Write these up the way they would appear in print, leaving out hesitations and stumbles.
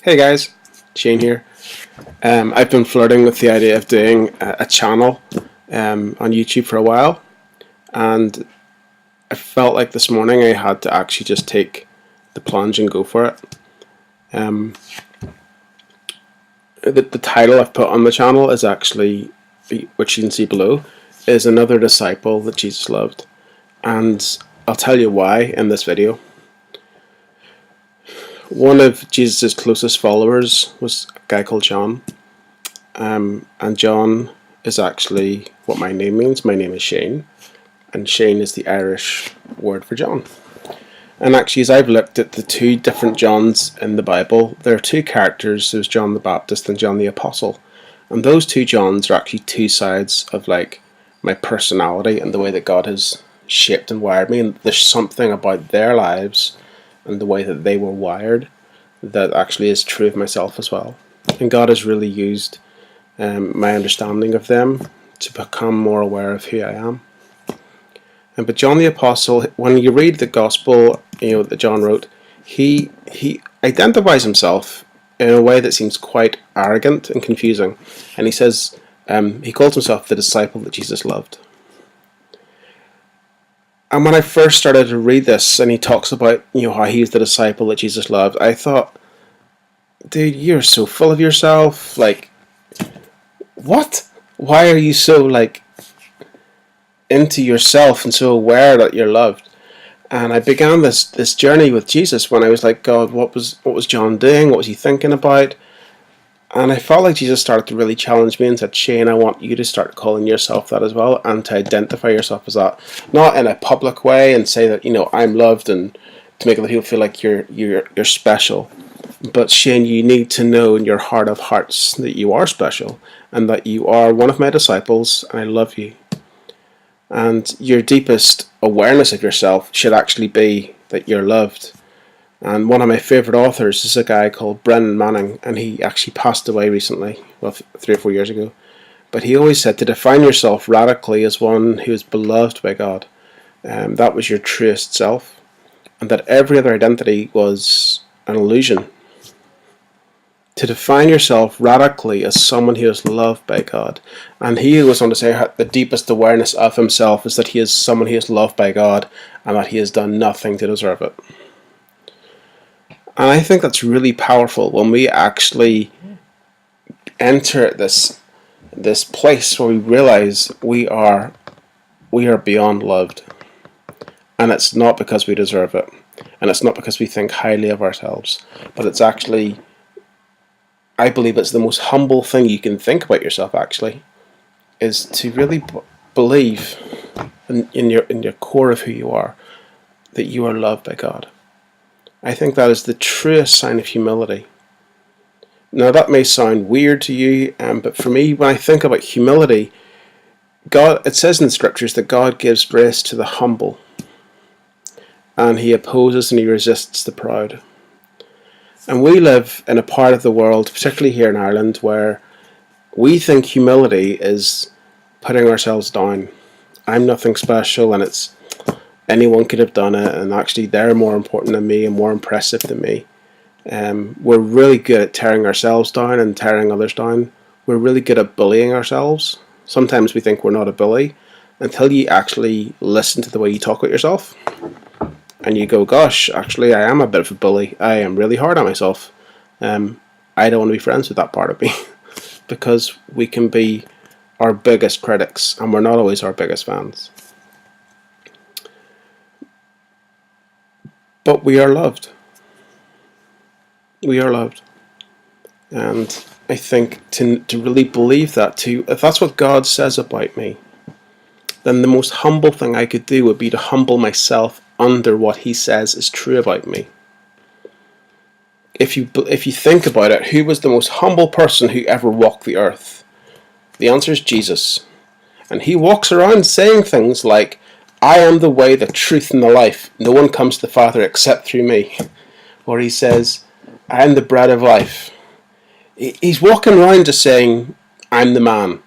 Hey guys, Shane here. I've been flirting with the idea of doing a channel on YouTube for a while, and I felt like this morning I had to actually just take the plunge and go for it. The title I've put on the channel is actually, which you can see below, is Another Disciple That Jesus Loved, and I'll tell you why in this video. One of Jesus' closest followers was a guy called John, and John is actually what my name means. My name is Shane, and Shane is the Irish word for John. And actually, as I've looked at the two different Johns in the Bible, there are two characters. There's John the Baptist and John the Apostle, and those two Johns are actually two sides of like my personality and the way that God has shaped and wired me. And there's something about their lives and the way that they were wired that actually is true of myself as well. And God has really used my understanding of them to become more aware of who I am. But John the Apostle, when you read the gospel, that John wrote, he identifies himself in a way that seems quite arrogant and confusing. And he says he calls himself the disciple that Jesus loved. And when I first started to read this, and he talks about how he's the disciple that Jesus loved, I thought, dude, you're so full of yourself. Like, what? Why are you so into yourself and so aware that you're loved? And I began this journey with Jesus when I was like, God, what was John doing? What was he thinking about? And I felt like Jesus started to really challenge me and said, Shane, I want you to start calling yourself that as well, and to identify yourself as that. Not in a public way and say that, I'm loved, and to make other people feel like you're special. But Shane, you need to know in your heart of hearts that you are special, and that you are one of my disciples, and I love you. And your deepest awareness of yourself should actually be that you're loved. And one of my favourite authors is a guy called Brennan Manning, and he actually passed away recently, 3 or 4 years ago. But he always said to define yourself radically as one who is beloved by God. That was your truest self, and that every other identity was an illusion. To define yourself radically as someone who is loved by God. And he goes on to say the deepest awareness of himself is that he is someone who is loved by God, and that he has done nothing to deserve it. And I think that's really powerful when we actually enter this place where we realize we are beyond loved. And it's not because we deserve it. And it's not because we think highly of ourselves. But it's actually, I believe it's the most humble thing you can think about yourself, actually, is to really believe in your core of who you are, that you are loved by God. I think that is the truest sign of humility. Now that may sound weird to you, but for me, when I think about humility, it says in the scriptures that God gives grace to the humble, and he opposes and he resists the proud. And we live in a part of the world, particularly here in Ireland, where we think humility is putting ourselves down. I'm nothing special, and it's anyone could have done it, and actually they're more important than me and more impressive than me. We're really good at tearing ourselves down and tearing others down. We're really good at bullying ourselves. Sometimes we think we're not a bully until you actually listen to the way you talk about yourself. And you go, gosh, actually I am a bit of a bully. I am really hard on myself. I don't want to be friends with that part of me. Because we can be our biggest critics, and we're not always our biggest fans. But we are loved. We are loved. And I think to really believe that, if that's what God says about me, then the most humble thing I could do would be to humble myself under what he says is true about me. If you think about it, who was the most humble person who ever walked the earth? The answer is Jesus. And he walks around saying things like, I am the way, the truth, and the life. No one comes to the Father except through me. Or he says, I am the bread of life. He's walking around just saying, I'm the man.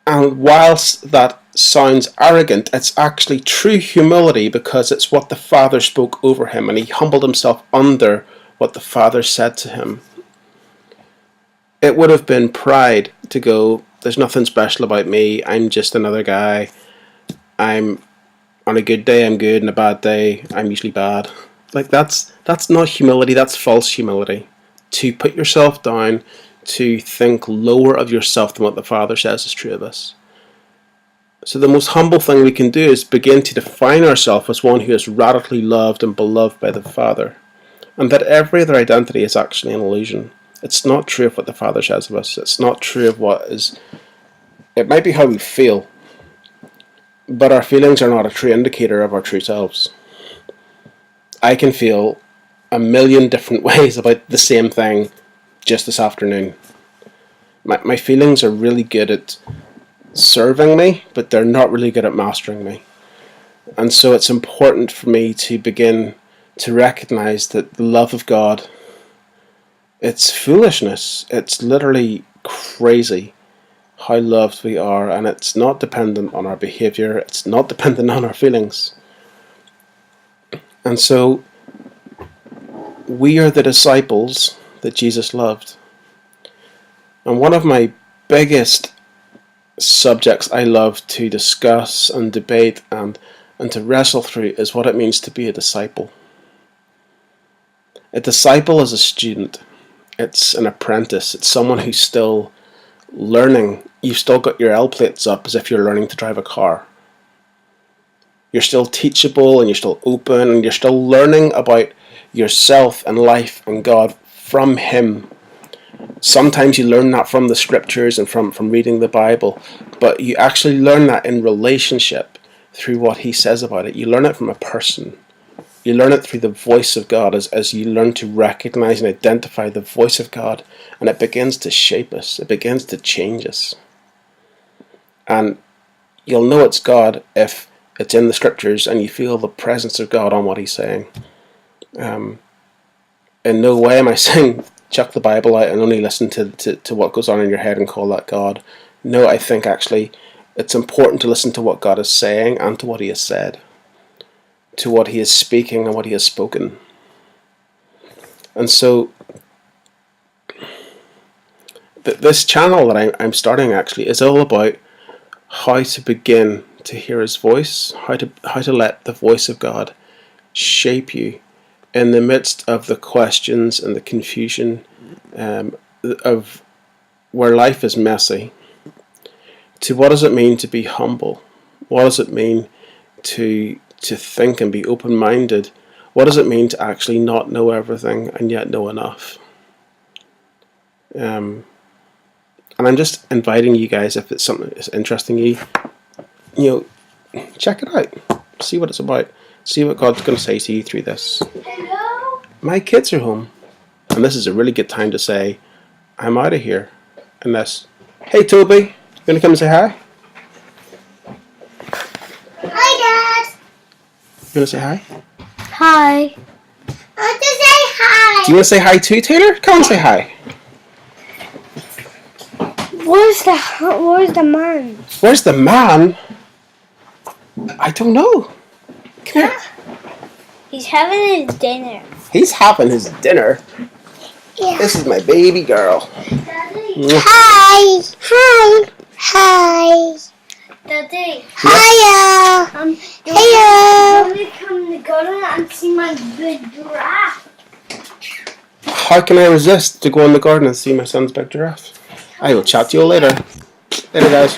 And whilst that sounds arrogant, it's actually true humility, because it's what the Father spoke over him, and he humbled himself under what the Father said to him, it would have been pride to go, there's nothing special about me, I'm just another guy, I'm on a good day I'm good, and a bad day I'm usually bad. Like that's not humility, that's false humility. To put yourself down, to think lower of yourself than what the Father says is true of us. So the most humble thing we can do is begin to define ourselves as one who is radically loved and beloved by the Father, and that every other identity is actually an illusion. It's not true of what the Father says of us. It's not true of what is. It might be how we feel, but our feelings are not a true indicator of our true selves. I can feel a million different ways about the same thing just this afternoon. My feelings are really good at serving me, but they're not really good at mastering me. And so it's important for me to begin to recognize that the love of God, it's foolishness. It's literally crazy how loved we are, and it's not dependent on our behavior. It's not dependent on our feelings. And so we are the disciples that Jesus loved. And one of my biggest subjects I love to discuss and debate and to wrestle through is what it means to be a disciple. A disciple is a student. It's an apprentice. It's someone who's still learning. You've still got your L plates up as if you're learning to drive a car. You're still teachable and you're still open and you're still learning about yourself and life and God from Him. Sometimes you learn that from the scriptures and from reading the Bible, but you actually learn that in relationship through what He says about it. You learn it from a person. You learn it through the voice of God as you learn to recognize and identify the voice of God, and it begins to shape us. It begins to change us. And you'll know it's God if it's in the scriptures and you feel the presence of God on what He's saying. In no way am I saying chuck the Bible out and only listen to what goes on in your head and call that God. No, I think actually it's important to listen to what God is saying and to what He has said, to what He is speaking and what He has spoken. And so this channel that I'm starting actually is all about how to begin to hear His voice, how to let the voice of God shape you in the midst of the questions and the confusion of where life is messy, to what does it mean to be humble? What does it mean to think and be open-minded? What does it mean to actually not know everything and yet know enough? And I'm just inviting you guys, if it's something that's interesting you, check it out. See what it's about. See what God's going to say to you through this. Hello? My kids are home. And this is a really good time to say, I'm out of here. Unless, hey Toby, you going to come and say hi? Hi, Dad. You want to say hi? Hi. I want to say hi. Do you want to say hi too, Taylor? Come and say hi. Where's the man? Where's the man? I don't know. Come here. He's having his dinner. He's having his dinner. Yeah. This is my baby girl. Daddy. Hi. Hi. Hi. Daddy. Hiya. Hiya. You want to come to the garden and see my big giraffe? How can I resist to go in the garden and see my son's big giraffe? I will chat to you all later. Later, guys.